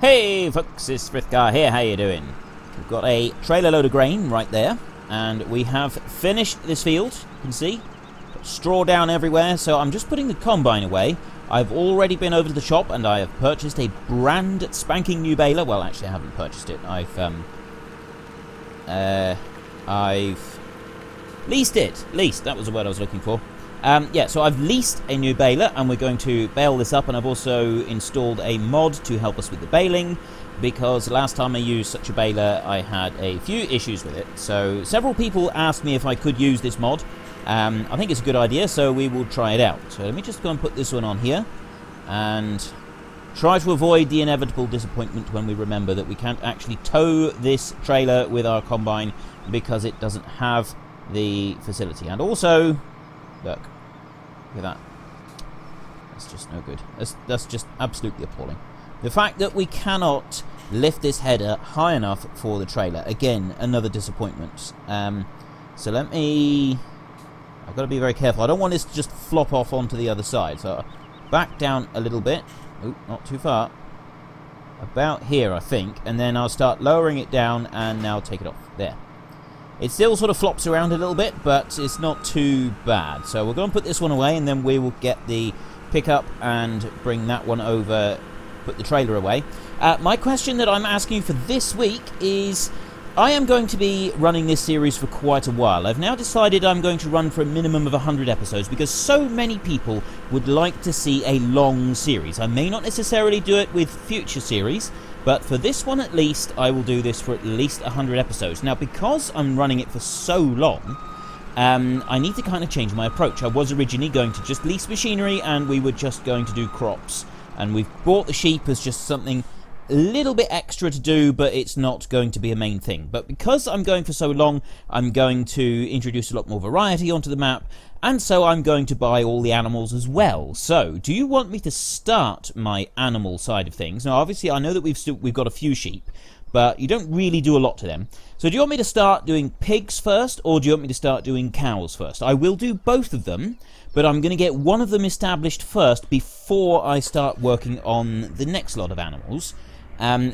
Hey folks, it's Frithgar here, how you doing? We've got a trailer load of grain right there, and we have finished this field, you can see. Got straw down everywhere, so I'm just putting the combine away. I've already been over to the shop and I have purchased a brand spanking new baler. Well, actually I haven't purchased it, I've leased it. Leased, that was the word I was looking for. Yeah, so I've leased a new baler and we're going to bale this up, and I've also installed a mod to help us with the baling, because last time I used such a baler I had a few issues with it. So several people asked me if I could use this mod. I think it's a good idea, so we will try it out. So let me just go and put this one on here and try to avoid the inevitable disappointment when we remember that we can't actually tow this trailer with our combine because it doesn't have the facility. And also, look at that. That's just no good. That's just absolutely appalling. The fact that we cannot lift this header high enough for the trailer. Again, another disappointment. So let me... I've got to be very careful. I don't want this to just flop off onto the other side. So back down a little bit. Oh, not too far. About here, I think. And then I'll start lowering it down and now take it off. There. It still sort of flops around a little bit, but it's not too bad. So we're going to put this one away, and then we will get the pickup and bring that one over, put the trailer away. My question that I'm asking you for this week is, I am going to be running this series for quite a while. I've now decided I'm going to run for a minimum of 100 episodes because so many people would like to see a long series. I may not necessarily do it with future series, but for this one at least, I will do this for at least 100 episodes. Now, because I'm running it for so long, I need to kind of change my approach. I was originally going to just lease machinery and we were just going to do crops. And we've bought the sheep as just something a little bit extra to do, but it's not going to be a main thing. But because I'm going for so long, I'm going to introduce a lot more variety onto the map, and so I'm going to buy all the animals as well. So, do you want me to start my animal side of things? Now, obviously, I know that we've got a few sheep, but you don't really do a lot to them. So, do you want me to start doing pigs first, or do you want me to start doing cows first? I will do both of them, but I'm going to get one of them established first before I start working on the next lot of animals.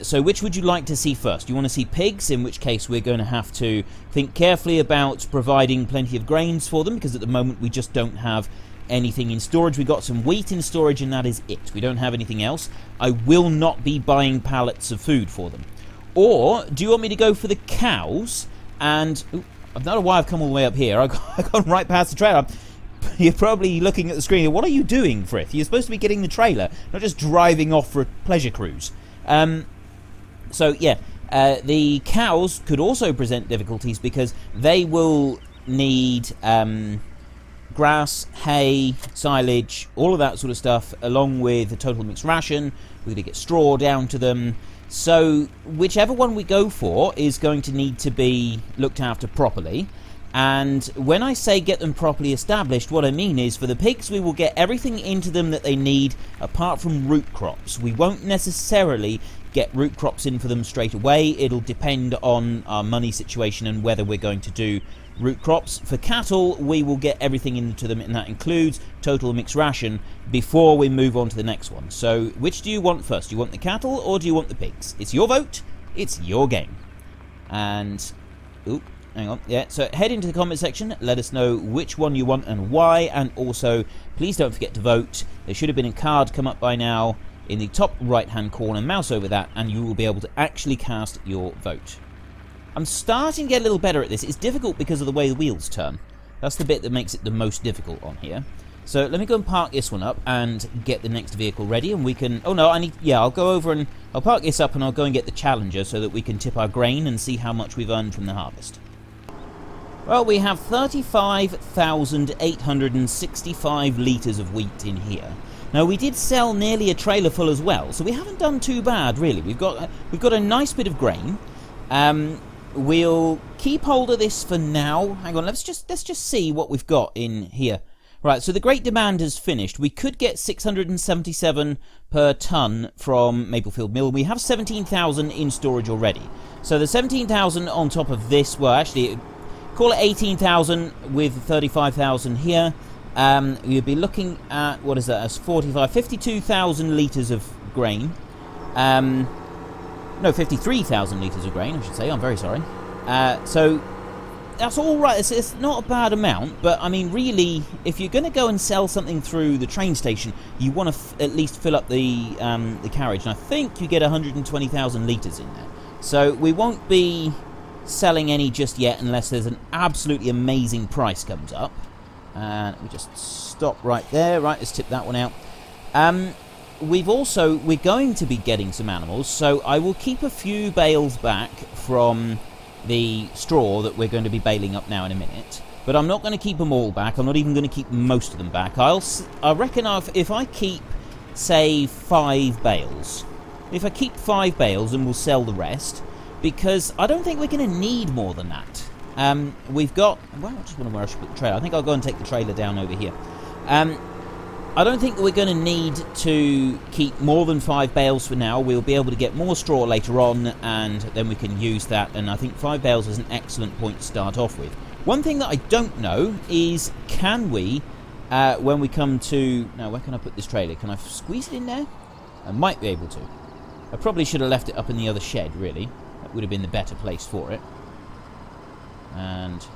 So which would you like to see first? Do you want to see pigs, in which case we're going to have to think carefully about providing plenty of grains for them, because at the moment we just don't have anything in storage. We've got some wheat in storage and that is it. We don't have anything else. I will not be buying pallets of food for them. Or do you want me to go for the cows? And ooh, I don't know why I've come all the way up here. I've gone right past the trailer. You're probably looking at the screen. What are you doing, Frith? You're supposed to be getting the trailer, not just driving off for a pleasure cruise. So yeah, the cows could also present difficulties because they will need grass, hay, silage, all of that sort of stuff, along with the total mixed ration. We're going to get straw down to them. So whichever one we go for is going to need to be looked after properly. And when I say get them properly established, what I mean is for the pigs, we will get everything into them that they need apart from root crops. We won't necessarily get root crops in for them straight away. It'll depend on our money situation and whether we're going to do root crops. For cattle, we will get everything into them, and that includes total mixed ration before we move on to the next one. So which do you want first? Do you want the cattle or do you want the pigs? It's your vote. It's your game. And... oop. Hang on, yeah, so head into the comment section, let us know which one you want and why, and also, please don't forget to vote. There should have been a card come up by now in the top right-hand corner, mouse over that, and you will be able to actually cast your vote. I'm starting to get a little better at this. It's difficult because of the way the wheels turn. That's the bit that makes it the most difficult on here. So let me go and park this one up and get the next vehicle ready, and we can... oh no, I'll go over and... I'll park this up and I'll go and get the Challenger so that we can tip our grain and see how much we've earned from the harvest. Well, we have 35,865 litres of wheat in here. Now, we did sell nearly a trailer full as well, so we haven't done too bad, really. We've got a nice bit of grain. We'll keep hold of this for now. Hang on, let's just see what we've got in here. Right, so the Great Demand has finished. We could get 677 per tonne from Maplefield Mill. We have 17,000 in storage already. So the 17,000 on top of this, well, actually... call it 18,000 with 35,000 here. You'd be looking at, what is that, as 52,000 litres of grain. No, 53,000 litres of grain, I should say. I'm very sorry. So that's all right. It's not a bad amount, but I mean, really, if you're going to go and sell something through the train station, you want to at least fill up the carriage. And I think you get 120,000 litres in there. So we won't be selling any just yet unless there's an absolutely amazing price comes up. And we just stop right there. Right, let's tip that one out. We're going to be getting some animals, so I will keep a few bales back from the straw that we're going to be baling up now in a minute. But I'm not going to keep them all back. I'm not even going to keep most of them back. I reckon if I keep, say, 5 bales. If I keep 5 bales, and we'll sell the rest, because I don't think we're going to need more than that. We've got... Well, I just want to where I should put the trailer. I think I'll go and take the trailer down over here. I don't think we're going to need to keep more than 5 bales for now. We'll be able to get more straw later on, and then we can use that. And I think 5 bales is an excellent point to start off with. One thing that I don't know is, can we, when we come to... Now, where can I put this trailer? Can I squeeze it in there? I might be able to. I probably should have left it up in the other shed, really. That would have been the better place for it. And,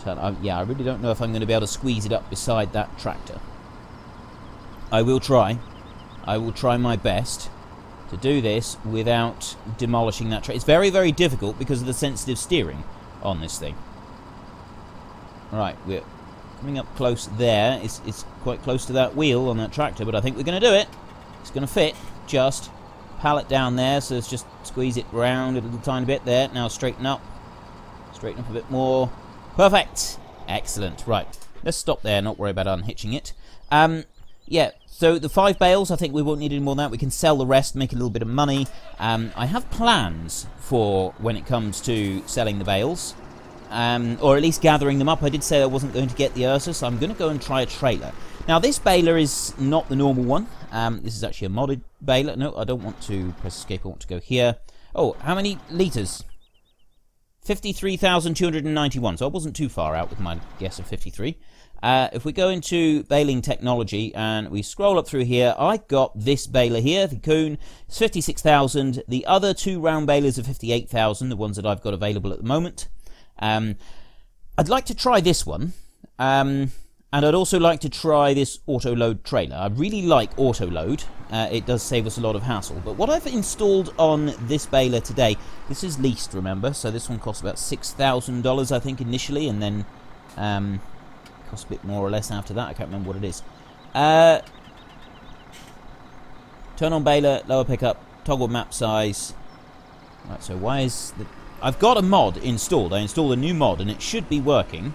so, yeah, I really don't know if I'm going to be able to squeeze it up beside that tractor. I will try. I will try my best to do this without demolishing that trailer. It's very, very difficult because of the sensitive steering on this thing. Right, we're coming up close there. It's quite close to that wheel on that tractor, but I think we're going to do it. It's going to fit. Just pallet down there, so let's just squeeze it round a little tiny bit there. Now straighten up. Straighten up a bit more. Perfect. Excellent. Right, let's stop there, not worry about unhitching it. Yeah, so the 5 bales, I think we won't need any more than that. We can sell the rest, make a little bit of money. I have plans for when it comes to selling the bales, or at least gathering them up. I did say I wasn't going to get the Ursus, so I'm going to go and try a trailer. Now, this baler is not the normal one. This is actually a modded baler. No, I don't want to press escape. I want to go here. Oh, how many litres? 53,291, so I wasn't too far out with my guess of 53. If we go into baling technology and we scroll up through here, I got this baler here, the Coon. It's 56,000. The other 2 round balers are 58,000, the ones that I've got available at the moment. I'd like to try this one, and I'd also like to try this auto load trailer. I really like auto load. It does save us a lot of hassle. But what I've installed on this baler today, this is leased, remember, so this one costs about $6,000, I think, initially, and then costs a bit more or less after that. I can't remember what it is. Turn on baler, lower pickup, toggle map size. Right, so why is the... I've got a mod installed. I installed a new mod and it should be working.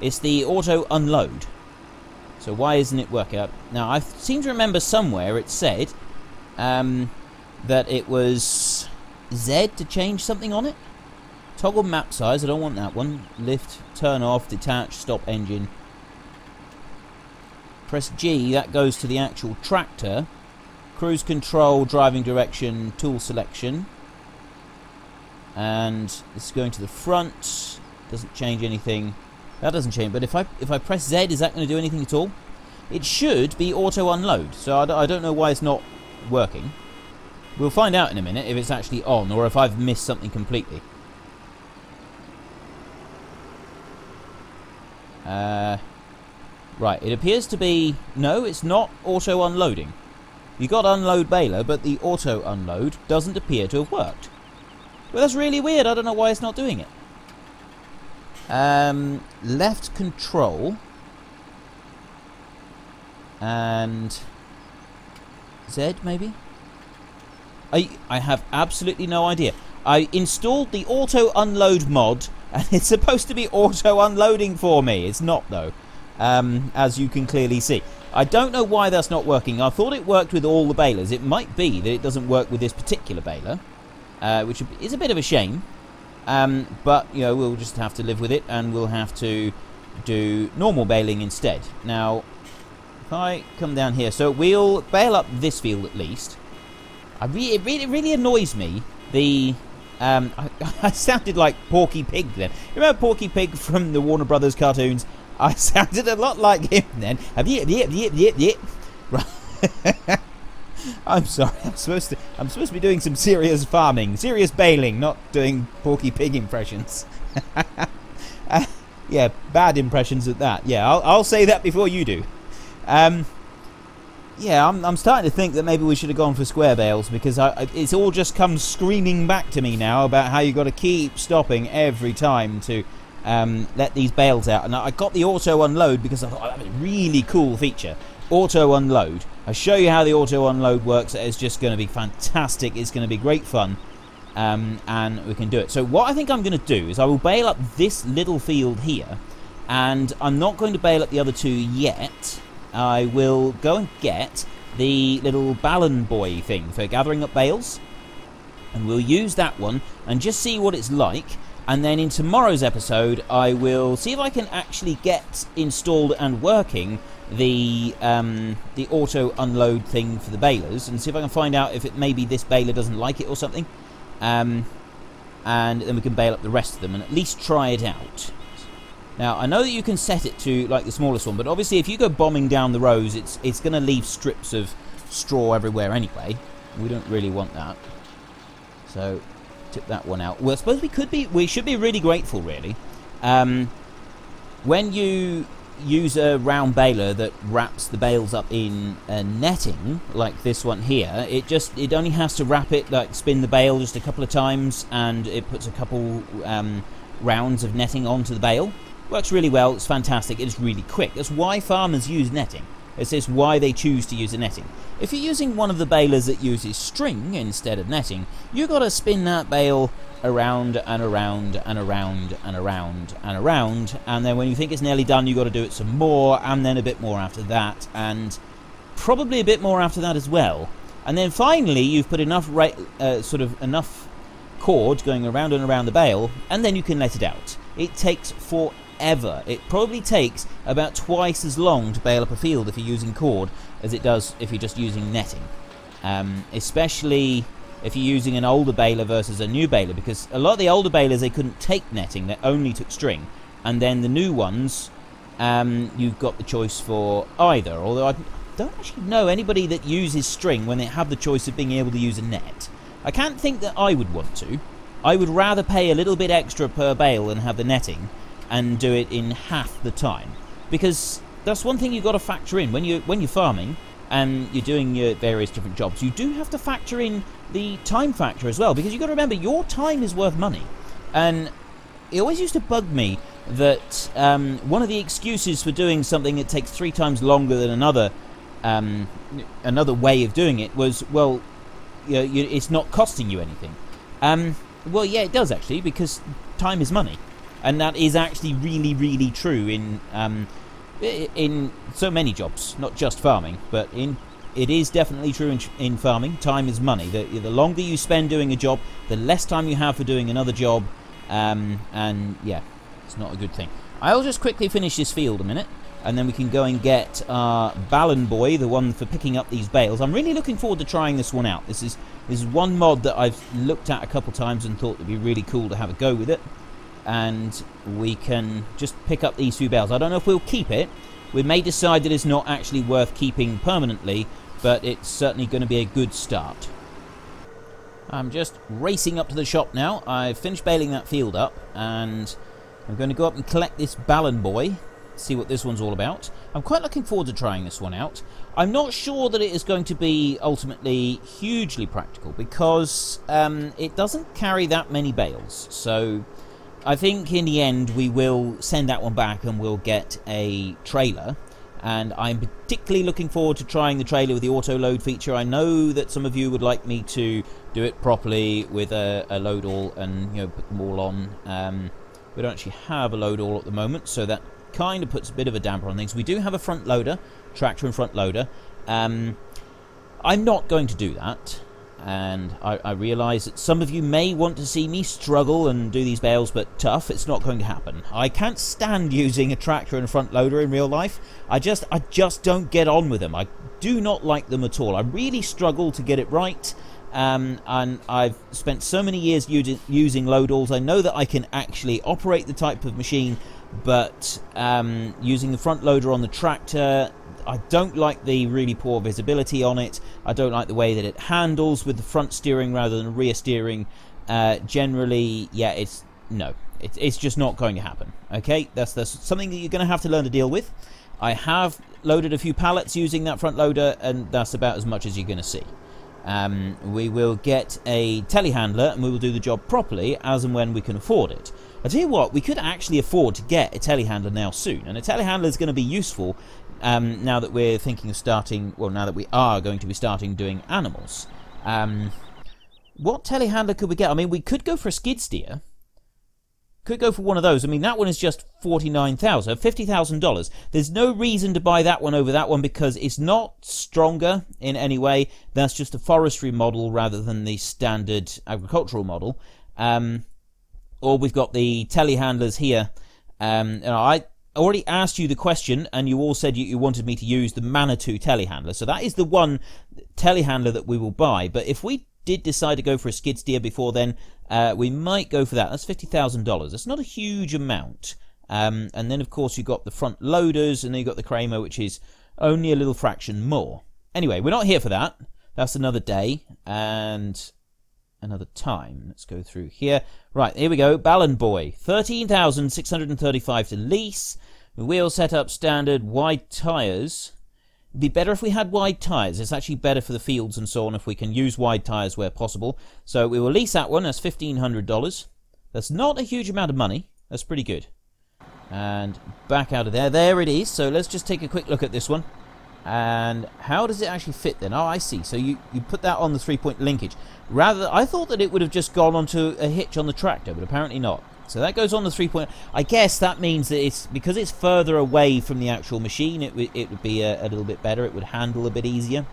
It's the auto unload. So why isn't it working? Now, I seem to remember somewhere it said that it was Z to change something on it. Toggle map size, I don't want that one. Lift, turn off, detach, stop engine. Press G, that goes to the actual tractor. Cruise control, driving direction, tool selection. And this is going to the front. Doesn't change anything. That doesn't change, but if I press Z, is that going to do anything at all? It should be auto unload, so I don't know why it's not working. We'll find out in a minute if it's actually on, or if I've missed something completely. Right, it appears to be... No, it's not auto unloading. You got unload baler, but the auto unload doesn't appear to have worked. Well, that's really weird. I don't know why it's not doing it. Left control and Z maybe? I have absolutely no idea. I installed the auto unload mod and it's supposed to be auto unloading for me. It's not though, as you can clearly see. I don't know why that's not working. I thought it worked with all the balers. It might be that it doesn't work with this particular baler, which is a bit of a shame. But, you know, we'll just have to live with it, and we'll have to do normal baling instead. Now, if I come down here, so we'll bale up this field at least. It really annoys me. I sounded like Porky Pig then. You remember Porky Pig from the Warner Brothers cartoons? I sounded a lot like him then. Right. I'm sorry. I'm supposed to be doing some serious farming, serious baling, not doing Porky Pig impressions. Yeah, bad impressions at that. Yeah, I'll say that before you do. Yeah, I'm starting to think that maybe we should have gone for square bales, because it's all just come screaming back to me now about how you've got to keep stopping every time to let these bales out. And I got the auto unload because I thought that was a really cool feature. Auto unload. I'll show you how the auto unload works. It's just going to be fantastic. It's going to be great fun. And we can do it. So what I think I'm going to do is I will bale up this little field here, and I'm not going to bale up the other two yet. I will go and get the little Ballenboy thing for gathering up bales, and we'll use that one and just see what it's like. And then in tomorrow's episode I will see if I can actually get installed and working the auto unload thing for the balers, and see if I can find out if maybe this baler doesn't like it or something. And then we can bale up the rest of them and at least try it out. Now, I know that you can set it to like the smallest one, but obviously if you go bombing down the rows, it's going to leave strips of straw everywhere anyway. We don't really want that. So, tip that one out. Well, I suppose we should be really grateful, really. When you use a round baler that wraps the bales up in netting, like this one here, it only has to wrap it, like spin the bale just a couple of times, and it puts a couple rounds of netting onto the bale. Works really well. It's fantastic. It's really quick. That's why farmers use netting. It's why they choose to use a netting. If you're using one of the balers that uses string instead of netting, you've got to spin that bale around and around and around and around and around, and then when you think it's nearly done, you've got to do it some more, and then a bit more after that, and probably a bit more after that as well. And then finally you've put enough enough cord going around and around the bale, and then you can let it out. It takes forever. It probably takes about twice as long to bale up a field if you're using cord as it does if you're just using netting, especially if you're using an older baler versus a new baler, because a lot of the older balers, they couldn't take netting, they only took string, and then the new ones, you've got the choice for either, although I don't actually know anybody that uses string when they have the choice of being able to use a net. I can't think that I would want to. I would rather pay a little bit extra per bale and have the netting and do it in half the time, because that's one thing you've got to factor in when you're farming and you're doing your various different jobs. You do have to factor in the time factor as well, because you've got to remember your time is worth money. And it always used to bug me that one of the excuses for doing something that takes 3 times longer than another way of doing it was, well, it's not costing you anything. Well, yeah, it does actually, because time is money, and that is actually really, really true in so many jobs, not just farming, but it is definitely true in farming. Time is money. The longer you spend doing a job, the less time you have for doing another job, and yeah, it's not a good thing. I'll just quickly finish this field a minute, and then we can go and get our Ballenboy, the one for picking up these bales. I'm really looking forward to trying this one out. This is one mod that I've looked at a couple times and thought it'd be really cool to have a go with it. And we can just pick up these few bales. I don't know if we'll keep it. We may decide that it's not actually worth keeping permanently, but it's certainly going to be a good start. I'm just racing up to the shop now. I've finished baling that field up, and I'm going to go up and collect this Ballenboy, see what this one's all about. I'm quite looking forward to trying this one out. I'm not sure that it is going to be ultimately hugely practical, because it doesn't carry that many bales. So I think in the end we will send that one back and we'll get a trailer. And I'm particularly looking forward to trying the trailer with the auto load feature. I know that some of you would like me to do it properly with a load all and put them all on. We don't actually have a load all at the moment, so that kind of puts a bit of a damper on things. We do have a front loader, tractor and front loader. I'm not going to do that, and I realise that some of you may want to see me struggle and do these bales, but tough, it's not going to happen. I can't stand using a tractor and a front loader in real life. I just don't get on with them. I do not like them at all. I really struggle to get it right. And I've spent so many years using load alls. I know that I can actually operate the type of machine, but using the front loader on the tractor, I don't like the really poor visibility on it. I don't like the way that it handles with the front steering rather than rear steering. Generally, yeah, it's just not going to happen. Okay, that's something that you're going to have to learn to deal with. I have loaded a few pallets using that front loader, and that's about as much as you're going to see. We will get a telehandler, and we will do the job properly as and when we can afford it. I tell you what, we could actually afford to get a telehandler now soon, and a telehandler is going to be useful now that we're thinking of starting, well, now that we are going to be starting doing animals. What telehandler could we get? I mean, we could go for a skid steer. Could go for one of those. I mean, that one is just $49,000, $50,000. There's no reason to buy that one over that one because it's not stronger in any way. That's just a forestry model rather than the standard agricultural model. Or we've got the telehandlers here. I already asked you the question, and you all said you wanted me to use the Manitou telehandler. So that is the one telehandler that we will buy. But if we did decide to go for a skid steer before then, we might go for that. That's $50,000. That's not a huge amount. And then, of course, you've got the front loaders, and then you've got the Kramer, which is only a little fraction more. Anyway, we're not here for that. That's another day and another time. Let's go through here. Right, here we go. Ballenboy. $13,635 to lease. The wheel setup standard, wide tyres. It'd be better if we had wide tyres. It's actually better for the fields and so on if we can use wide tyres where possible. So we will lease that one. That's $1,500. That's not a huge amount of money. That's pretty good. And back out of there. There it is. So let's just take a quick look at this one. And how does it actually fit then? Oh, I see. So you put that on the 3-point linkage. I thought that it would have just gone onto a hitch on the tractor, but apparently not. So that goes on the 3-point. I guess that means that it's because it's further away from the actual machine, it would be a little bit better. It would handle a bit easier.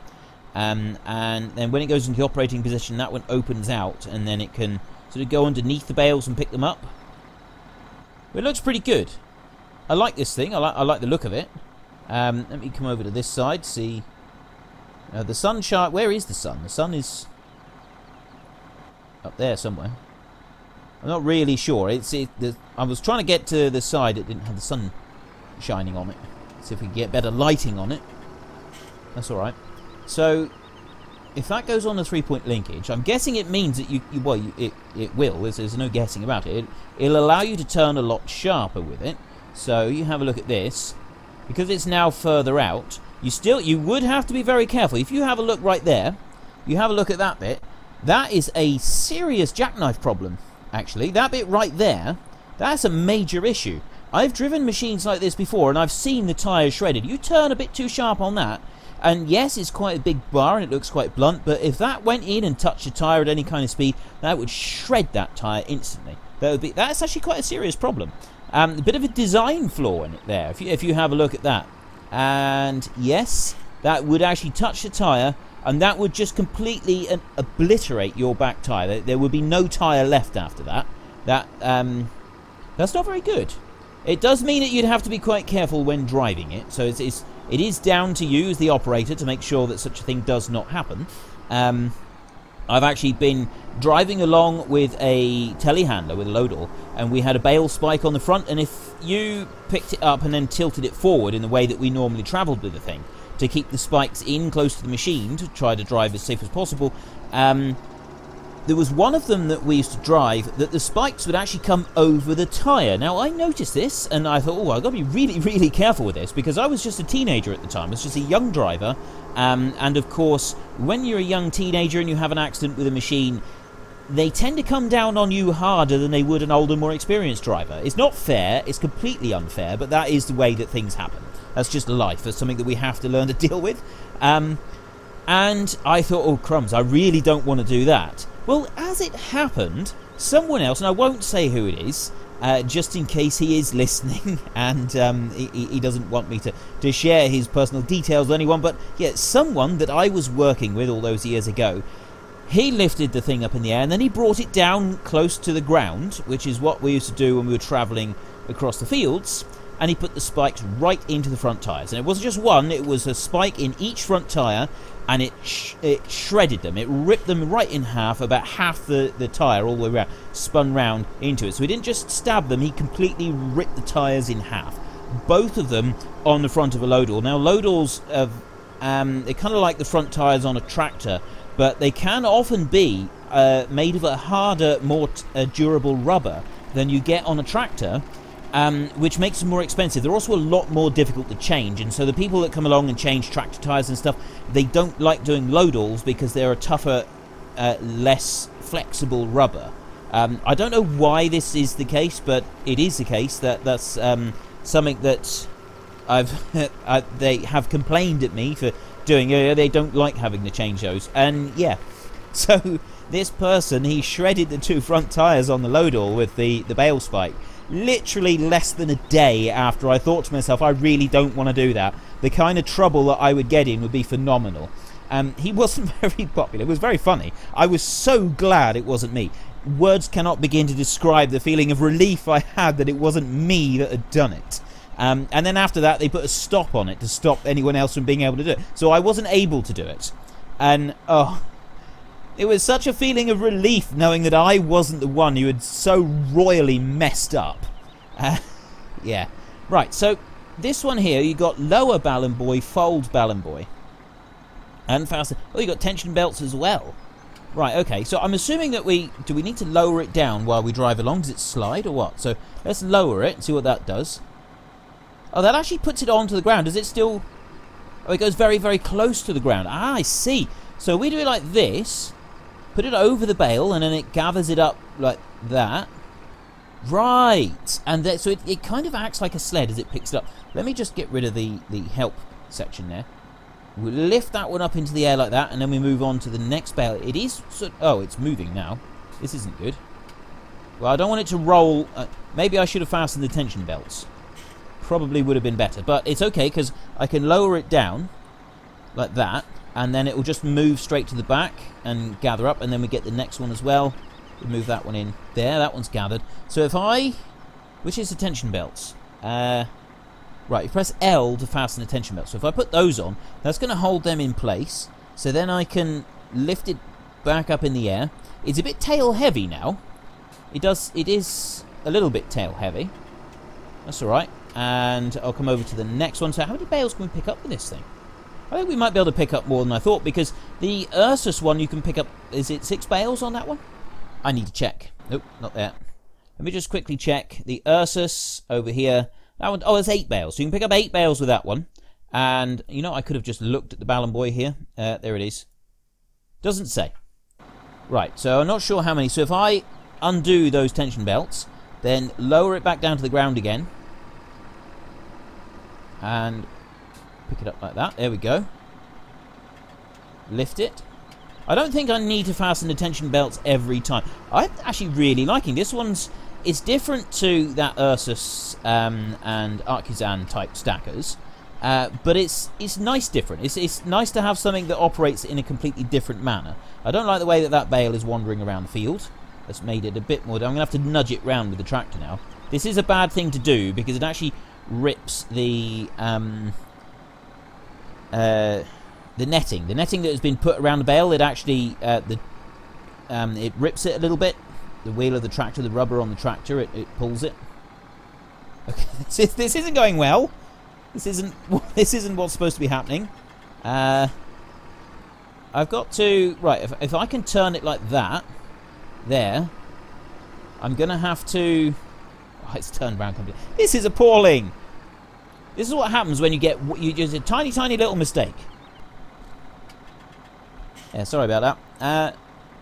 And then when it goes into the operating position, that one opens out, and then it can sort of go underneath the bales and pick them up. But it looks pretty good. I like this thing. I like the look of it. Let me come over to this side. See, the sun shine. Where is the sun? The sun is up there somewhere. I'm not really sure. I was trying to get to the side. It didn't have the sun shining on it. See if we can get better lighting on it. That's all right. So, if that goes on the 3-point linkage, I'm guessing it means that it will. There's no guessing about it. It'll allow you to turn a lot sharper with it. So you have a look at this. Because it's now further out, you would have to be very careful. If you have a look right there, you have a look at that bit. That is a serious jackknife problem. Actually, that bit right there, that's a major issue. I've driven machines like this before, and I've seen the tyres shredded. You turn a bit too sharp on that, and yes, it's quite a big bar, and it looks quite blunt, but if that went in and touched a tyre at any kind of speed, that would shred that tyre instantly. That's actually quite a serious problem. A bit of a design flaw in it there, if you have a look at that. And yes, that would actually touch the tyre, and that would just completely obliterate your back tyre. There would be no tyre left after that. That's not very good. It does mean that you'd have to be quite careful when driving it. So it is down to you as the operator to make sure that such a thing does not happen. I've actually been driving along with a telehandler with a load-all, and we had a bale spike on the front, and if you picked it up and then tilted it forward in the way that we normally travelled with the thing, to keep the spikes in close to the machine to try to drive as safe as possible, there was one of them that we used to drive that the spikes would actually come over the tyre. Now, I noticed this, and I thought, oh, I've got to be really, really careful with this, because I was just a teenager at the time. I was just a young driver, and of course, when you're a young teenager and you have an accident with a machine, they tend to come down on you harder than they would an older, more experienced driver. It's not fair, it's completely unfair, but that is the way that things happen. That's just life. That's something that we have to learn to deal with. And I thought, oh, crumbs, I really don't want to do that. Well, as it happened, someone else, and I won't say who it is, just in case he is listening, and he doesn't want me to share his personal details with anyone, but yeah, someone that I was working with all those years ago, he lifted the thing up in the air, and then he brought it down close to the ground, which is what we used to do when we were travelling across the fields, and he put the spikes right into the front tyres. And it wasn't just one, it was a spike in each front tyre, and it shredded them. It ripped them right in half, about half the tyre all the way around, spun round into it. So he didn't just stab them, he completely ripped the tyres in half. both of them on the front of a load-all. Now, load-alls, they're kind of like the front tyres on a tractor, but they can often be made of a harder, more durable rubber than you get on a tractor, which makes them more expensive. They're also a lot more difficult to change, and so the people that come along and change tractor tyres and stuff, they don't like doing load-alls because they're a tougher, less flexible rubber. I don't know why this is the case, but it is the case. That's something that they have complained at me for doing. They don't like having to change those, and yeah, so this person, he shredded the 2 front tyres on the load-all with the bale spike. Literally less than a day after I thought to myself, I really don't want to do that. The kind of trouble that I would get in would be phenomenal. He wasn't very popular. It was very funny. I was so glad it wasn't me. Words cannot begin to describe the feeling of relief I had that it wasn't me that had done it. And then after that, they put a stop on it to stop anyone else from being able to do it. So I wasn't able to do it. And, oh, it was such a feeling of relief knowing that I wasn't the one who had so royally messed up. Yeah. Right, so this one here, you got lower Ballenboy, fold Ballenboy. And faster. Oh, you got tension belts as well. Right, okay, so I'm assuming that do we need to lower it down while we drive along? Does it slide or what? So let's lower it and see what that does. Oh, that actually puts it onto the ground. Does it still... Oh, it goes very, very close to the ground. Ah, I see. So we do it like this, put it over the bale, and then it gathers it up like that. Right. And so it kind of acts like a sled as it picks it up. Let me just get rid of the help section there. We'll lift that one up into the air like that, and then we move on to the next bale. It is... Oh, it's moving now. This isn't good. Well, I don't want it to roll... maybe I should have fastened the tension belts. Probably would have been better. But it's okay, because I can lower it down like that, and then it will just move straight to the back and gather up, and then we get the next one as well. We move that one in there. That one's gathered. So if I... Which is the tension belts? Right, you press L to fasten the tension belt. So if I put those on, that's going to hold them in place. So then I can lift it back up in the air. It's a bit tail heavy now. It is a little bit tail heavy. That's alright. And I'll come over to the next one. So how many bales can we pick up with this thing? I think we might be able to pick up more than I thought, because the Ursus one you can pick up... Is it 6 bales on that one? I need to check. Nope, not there. Let me just quickly check. The Ursus over here... That one, oh, it's 8 bales. So you can pick up 8 bales with that one. And, you know, I could have just looked at the Ballenboy here. There it is. Doesn't say. Right, so I'm not sure how many. So if I undo those tension belts, then lower it back down to the ground again. And pick it up like that. There we go. Lift it. I don't think I need to fasten the tension belts every time. I'm actually really liking this one's... It's different to that Ursus and Artisan type stackers, but it's nice different. It's nice to have something that operates in a completely different manner. I don't like the way that bale is wandering around the field. That's made it a bit more... I'm going to have to nudge it round with the tractor now. This is a bad thing to do because it actually rips the netting. The netting that has been put around the bale, it actually... it rips it a little bit. The wheel of the tractor, the rubber on the tractor, it pulls it. Okay, this isn't going well. This isn't what's supposed to be happening. I've got to... Right, if I can turn it like that, there, I'm going to have to... Oh, it's turned around completely. This is appalling. This is what happens when you get... You just a tiny, tiny little mistake. Yeah, sorry about that.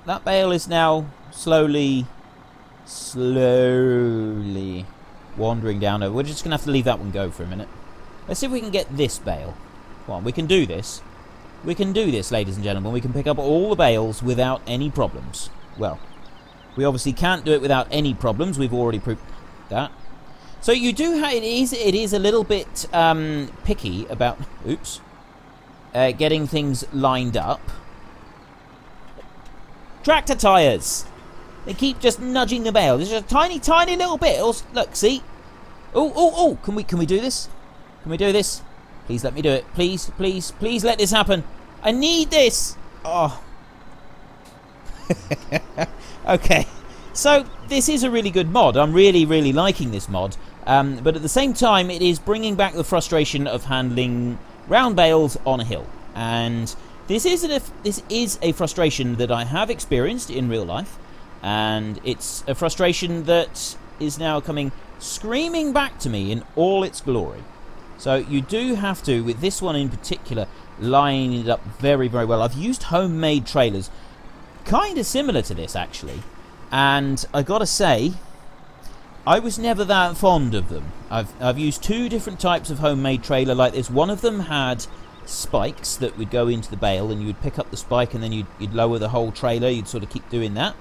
That bale is now... slowly wandering down over. We're just going to have to leave that one go for a minute. Let's see if we can get this bale. Come on, we can do this. We can do this, ladies and gentlemen. We can pick up all the bales without any problems. Well, we obviously can't do it without any problems. We've already proved that. So you do have... It is a little bit picky about... Oops. Getting things lined up. Tractor tyres. They keep just nudging the bale. There's just a tiny, tiny little bit. Look, see? Oh! Can we do this? Can we do this? Please let me do it. Please, please, please let this happen. I need this. Oh. Okay. So this is a really good mod. I'm really, really liking this mod. But at the same time, it is bringing back the frustration of handling round bales on a hill. And this is a frustration that I have experienced in real life, and it's a frustration that is now coming screaming back to me in all its glory. So you do have to, with this one in particular, line it up very, very well. I've used homemade trailers, kind of similar to this actually, and I gotta say, I was never that fond of them. I've used two different types of homemade trailer like this. One of them had spikes that would go into the bale, and you would pick up the spike and then you'd lower the whole trailer. You'd sort of keep doing that.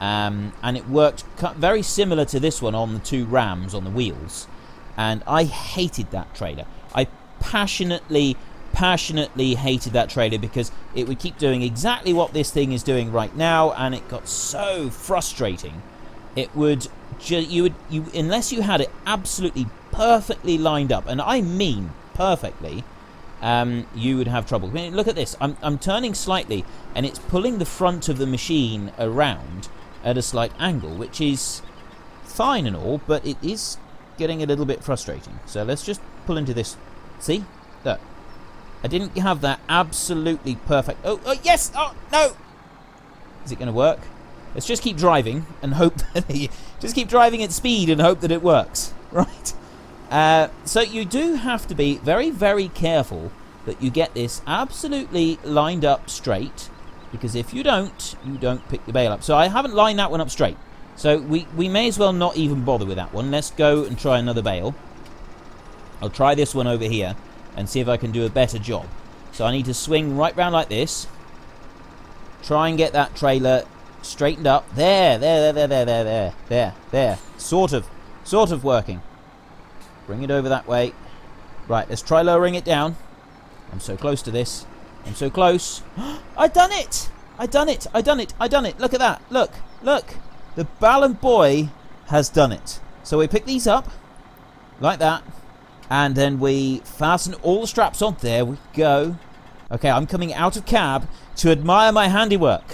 And it worked very similar to this one on the two rams on the wheels. And I hated that trailer. I passionately hated that trailer because it would keep doing exactly what this thing is doing right now, and it got so frustrating. It would unless you had it absolutely perfectly lined up, and I mean perfectly, you would have trouble. I mean, look at this. I'm turning slightly, and it's pulling the front of the machine around at a slight angle, which is fine and all, but it is getting a little bit frustrating. So let's just pull into this. See? Look. I didn't have that absolutely perfect... Oh, yes! Oh, no! Is it going to work? Let's just keep driving and hope that... just keep driving at speed and hope that it works. Right? So you do have to be very, very careful that you get this absolutely lined up straight, because if you don't pick the bale up. So I haven't lined that one up straight. So we may as well not even bother with that one. Let's go and try another bale. I'll try this one over here and see if I can do a better job. So I need to swing right round like this. Try and get that trailer straightened up. There. Sort of working. Bring it over that way. Right, let's try lowering it down. I'm so close to this. I'm so close. I done it! I done it! Look at that. Look. The Ballenboy has done it. So we pick these up like that, and then we fasten all the straps on. There we go. Okay, I'm coming out of cab to admire my handiwork.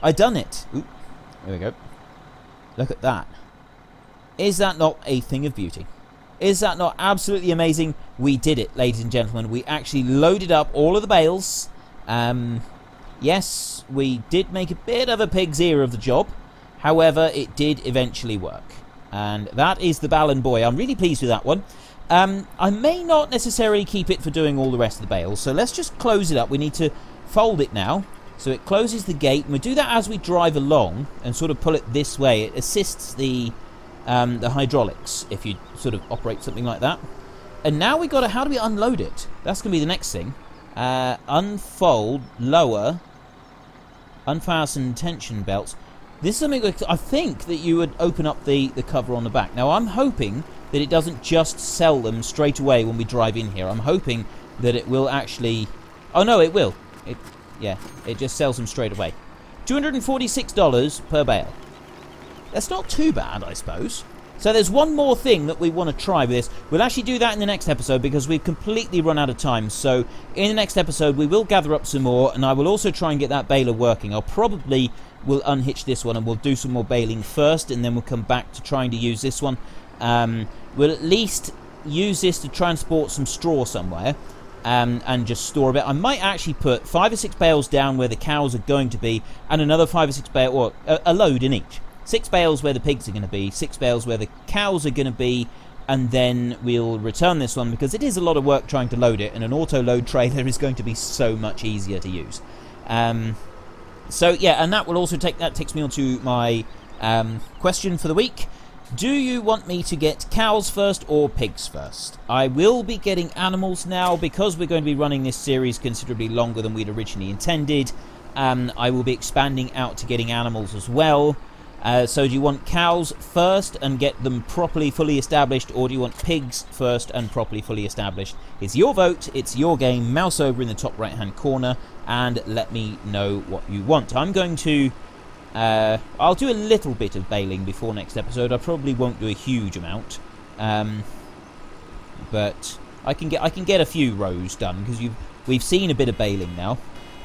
I done it. Oop, there we go. Look at that. Is that not a thing of beauty? Is that not absolutely amazing? We did it, ladies and gentlemen. We actually loaded up all of the bales. Yes, we did make a bit of a pig's ear of the job. However, it did eventually work. And that is the Ballenboy. I'm really pleased with that one. I may not necessarily keep it for doing all the rest of the bales. So let's just close it up. We need to fold it now. So it closes the gate. And we do that as we drive along and sort of pull it this way. It assists the hydraulics if you sort of operate something like that. And now we got to... How do we unload it? That's going to be the next thing. Unfold, lower, unfasten tension belts. This is something I think that you would open up the cover on the back. Now, I'm hoping that it doesn't just sell them straight away when we drive in here. I'm hoping that it will actually... Oh, no, it will. It just sells them straight away. $246 per bale. That's not too bad, I suppose. So there's one more thing that we want to try with this. We'll actually do that in the next episode because we've completely run out of time. So in the next episode, we will gather up some more, and I will also try and get that baler working. I'll probably will unhitch this one and we'll do some more baling first, and then we'll come back to trying to use this one. We'll at least use this to transport some straw somewhere and just store a bit. I might actually put 5 or 6 bales down where the cows are going to be, and another 5 or 6 bales, or a load in each. 6 bales where the pigs are going to be, 6 bales where the cows are going to be, and then we'll return this one because it is a lot of work trying to load it, and an auto-load trailer is going to be so much easier to use. So yeah, and that will also takes me on to my question for the week. Do you want me to get cows first or pigs first? I will be getting animals now because we're going to be running this series considerably longer than we'd originally intended. I will be expanding out to getting animals as well. So do you want cows first and get them properly fully established, or do you want pigs first and properly fully established? It's your vote, it's your game. Mouse over in the top right hand corner and let me know what you want. I'm going to I'll do a little bit of baling before next episode. I probably won't do a huge amount, but I can get a few rows done because we've seen a bit of baling now.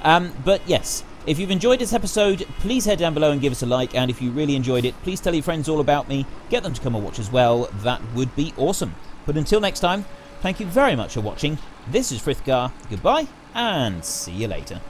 But yes, If you've enjoyed this episode, please head down below and give us a like, and if you really enjoyed it, please tell your friends all about me, get them to come and watch as well. That would be awesome. But until next time, thank you very much for watching. This is Frithgar, goodbye, and see you later.